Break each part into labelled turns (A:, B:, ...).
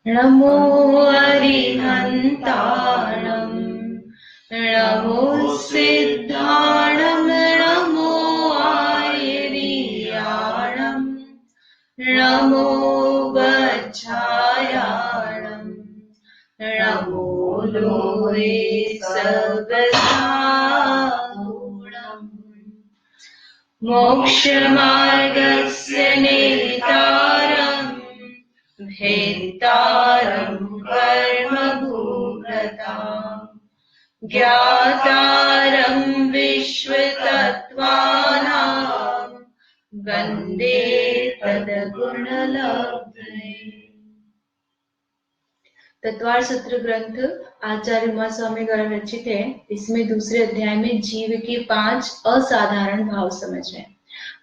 A: नमो अरिहन्ताणं नमो सिद्धाणं नमो आयर्याणं नमो वज्रायाणं नमो लोहे सर्वसागुणम् मोक्षमार्गस्य नेतारम् भेत्तारं कर्मभूभृताम् ज्ञातारं विश्वतत्त्वानां वन्दे तद्गुणलब्धये। तत्वार सूत्र ग्रंथ आचार्य उमा स्वामी द्वारा रचित है। इसमें दूसरे अध्याय में जीव के 5 असाधारण भाव समझ रहे हैं।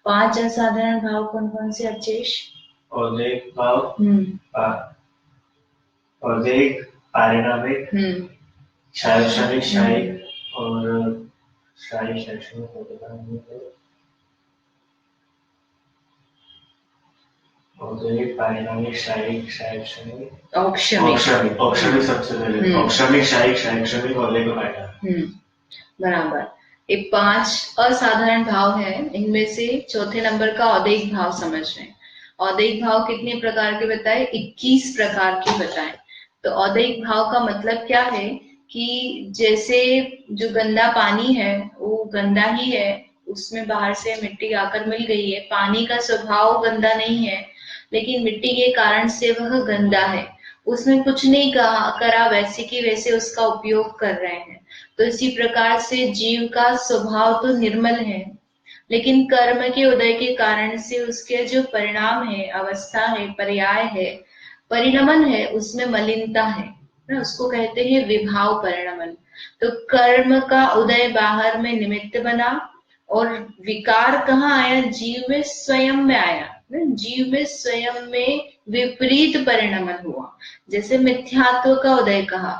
A: 5 असाधारण भाव कौन कौन से अचेश?
B: औदेक भाव, औदेक, पारिणामिक, शैक्षणिक, शायिक और शायी शैक्षणिक औद्योगिक, पारिणामिक, शायिक, शैक्षणिक, औक्षणिक। औक्षणिक सबसे पहले, औक्षणिक, शायिक, शैक्षणिक, औद्योगिक, पारिणामिक।
A: बराबर। ये 5 असाधारण भाव है। इनमें से चौथे नंबर का औद्योगिक भाव समझ रहे हैं। औद्योगिक भाव कितने प्रकार के बताए? 21 प्रकार के बताए। तो औद्योगिक भाव का मतलब क्या है कि जैसे जो गंदा पानी है वो गंदा ही है, उसमें बाहर से मिट्टी आकर मिल गई है। पानी का स्वभाव गंदा नहीं है, लेकिन मिट्टी के कारण से वह गंदा है। उसमें कुछ नहीं करा, वैसे की वैसे उसका उपयोग कर रहे हैं। तो इसी प्रकार से जीव का स्वभाव तो निर्मल है, लेकिन कर्म के उदय के कारण से उसके जो परिणाम है, अवस्था है, पर्याय है, परिणमन है, उसमें मलिनता है ना, उसको कहते हैं विभाव परिणमन। तो कर्म का उदय बाहर में निमित्त बना, और विकार कहाँ आया? जीव में स्वयं में आया। जीव में स्वयं में विपरीत परिणमन हुआ। जैसे मिथ्यात्व का उदय कहा,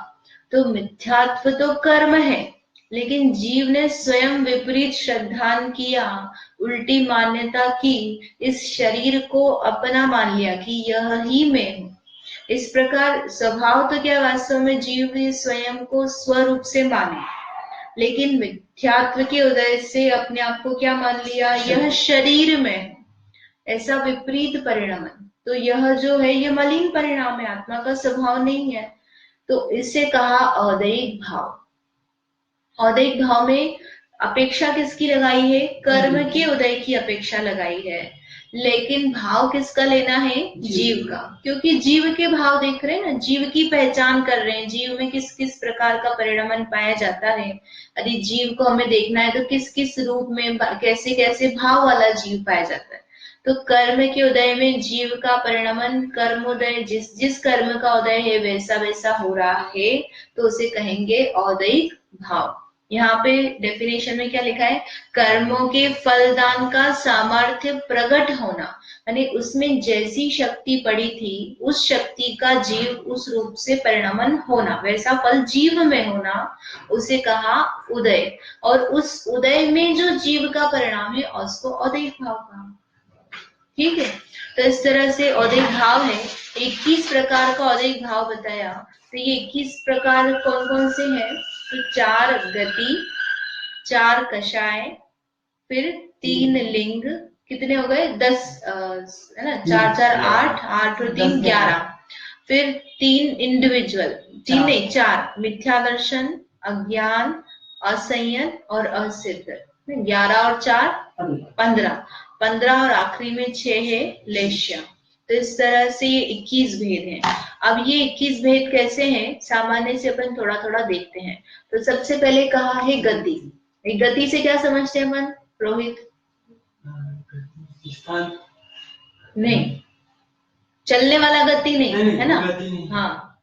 A: तो मिथ्यात्व तो कर्म है, लेकिन जीव ने स्वयं विपरीत श्रद्धान किया, उल्टी मान्यता की, इस शरीर को अपना मान लिया कि यह ही मैं हूं। इस प्रकार स्वभाव तो क्या, वास्तव में जीव ने स्वयं को स्वरूप से माने, लेकिन मिथ्यात्व के उदय से अपने आप को क्या मान लिया? यह शरीर में है। ऐसा विपरीत परिणमन, तो यह जो है यह मलिन परिणाम है, आत्मा का स्वभाव नहीं है। तो इसे कहा औदैहिक भाव। औदैहिक भाव में अपेक्षा किसकी लगाई है? कर्म के उदय की अपेक्षा लगाई है, लेकिन भाव किसका लेना है? जीव का। क्योंकि जीव के भाव देख रहे हैं ना, जीव की पहचान कर रहे हैं, जीव में किस किस प्रकार का परिणमन पाया जाता है। यदि जीव को हमें देखना है तो किस किस रूप में, कैसे कैसे भाव वाला जीव पाया जाता है। तो कर्म के उदय में जीव का परिणमन, कर्मोदय, जिस जिस कर्म का उदय है वैसा वैसा हो रहा है, तो उसे कहेंगे औदैहिक भाव। यहाँ पे डेफिनेशन में क्या लिखा है? कर्मों के फलदान का सामर्थ्य प्रकट होना, यानी उसमें जैसी शक्ति पड़ी थी उस शक्ति का जीव उस रूप से परिणमन होना, वैसा फल जीव में होना, उसे कहा उदय। और उस उदय में जो जीव का परिणाम है उसको औदैहिक भाव कहा। ठीक है, तो इस तरह से औदैहिक भाव है। 21 प्रकार का औदैहिक भाव बताया। तो ये 21 प्रकार कौन कौन से हैं? तो 4 गति, 4 कषाय, फिर 3 लिंग, कितने हो गए? 10 है ना, 4 4 8, 8 और 3 11, फिर 3 इंडिविजुअल, 3 नहीं 4, मिथ्या दर्शन, अज्ञान, असंयत और असिद्ध। 11 और 4 15, 15 और आखिरी में 6 है लेश्य। तो इस तरह से ये 21 भेद हैं। अब ये 21 भेद कैसे हैं, सामान्य से अपन थोड़ा थोड़ा देखते हैं। तो सबसे पहले कहा है गति। गति से क्या समझते हैं अपन रोहित? नहीं, चलने वाला गति नहीं, है ना? हाँ,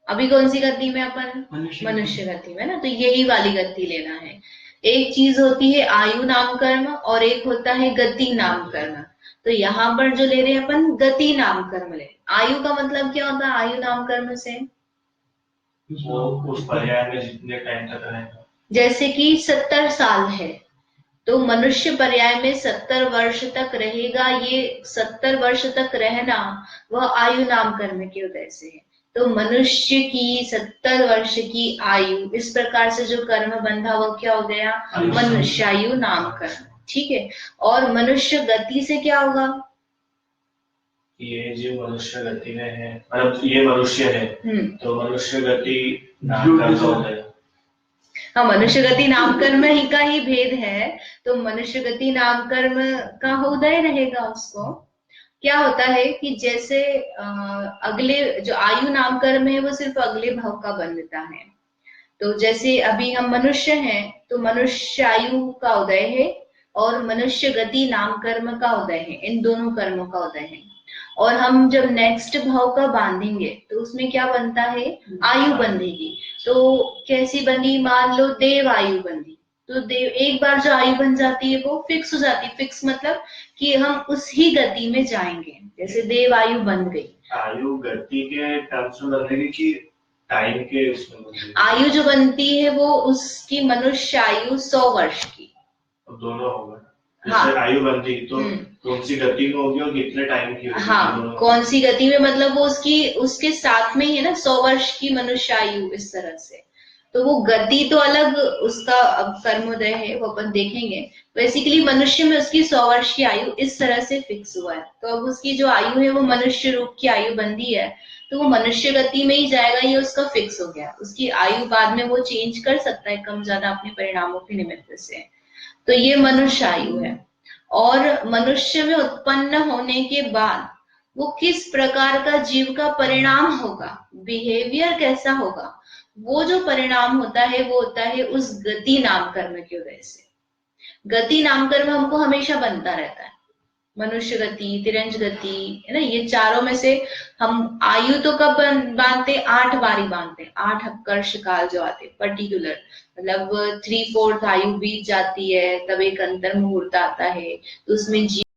A: अभी कौन सी गति में अपन? मनुष्य गति में ना, तो यही वाली गति लेना है। एक चीज होती है आयु नाम कर्म और एक होता है गति नाम कर्म। तो यहाँ पर जो ले रहे हैं अपन गति नाम कर्म ले। आयु का मतलब क्या होता है आयु नाम कर्म से?
B: वो उस पर्याय में जितने टाइम तक रहेगा।
A: जैसे कि 70 साल है तो मनुष्य पर्याय में 70 वर्ष तक रहेगा। ये 70 वर्ष तक रहना वह आयु नाम कर्म के उदय से है। तो मनुष्य की 70 वर्ष की आयु, इस प्रकार से जो कर्म बंधा वो क्या हो गया, मनुष्यायु नाम कर्म। ठीक है। और मनुष्य गति से क्या होगा,
B: ये जो मनुष्य गति में है, मतलब ये मनुष्य है, तो मनुष्य गति नाम कर्म होता है।
A: हाँ, मनुष्य गति नाम कर्म ही का ही भेद है। तो मनुष्य गति नाम कर्म का उदय रहेगा। उसको क्या होता है कि जैसे अगले जो आयु नाम कर्म है वो सिर्फ अगले भाव का बनता है। तो जैसे अभी हम मनुष्य हैं तो मनुष्य आयु का उदय है और मनुष्य गति नाम कर्म का उदय है, इन दोनों कर्मों का उदय है। और हम जब नेक्स्ट भाव का बांधेंगे तो उसमें क्या बनता है, आयु बंधेगी। तो कैसी बनी, मान लो देव आयु बंधी। तो देव एक बार जो आयु बन जाती है वो फिक्स हो जाती है। फिक्स मतलब कि हम उसी गति में जाएंगे। जैसे देव आयु बन गई,
B: आयु गति के टर्म्स में बनेगी कि टाइम के उसमें बनेगी?
A: आयु जो बनती है वो उसकी मनुष्य आयु 100 वर्ष की,
B: दोनों होगा। हाँ, आयु बनती तो कौन सी गति में होगी और कितने टाइम की होगी?
A: हाँ, कौन सी गति में, मतलब वो उसके साथ में ही है ना, 100 वर्ष की मनुष्य आयु, इस तरह से। तो वो गति तो अलग उसका अब कर्मोदय है, वो अपन देखेंगे। बेसिकली मनुष्य में उसकी 100 वर्ष की आयु इस तरह से फिक्स हुआ है। तो अब उसकी जो आयु है वो मनुष्य रूप की आयु बंधी है, तो वो मनुष्य गति में ही जाएगा, ये उसका फिक्स हो गया। उसकी आयु बाद में वो चेंज कर सकता है कम ज्यादा अपने परिणामों के निमित्त से। तो ये मनुष्य आयु है। और मनुष्य में उत्पन्न होने के बाद वो किस प्रकार का जीव का परिणाम होगा, बिहेवियर कैसा होगा, वो जो परिणाम होता है वो होता है उस गति नाम कर्म की वजह से। गति नाम कर्म हमको हमेशा बनता रहता है। मनुष्य गति, तिरंज गति, है ना, ये चारों में से हम आयु तो कब बांधते, 8 बारी बांधते, 8 अपकर्ष काल जो आते पर्टिकुलर, मतलब 3/4 आयु बीत जाती है, तब एक अंतर मुहूर्त आता है, तो उसमें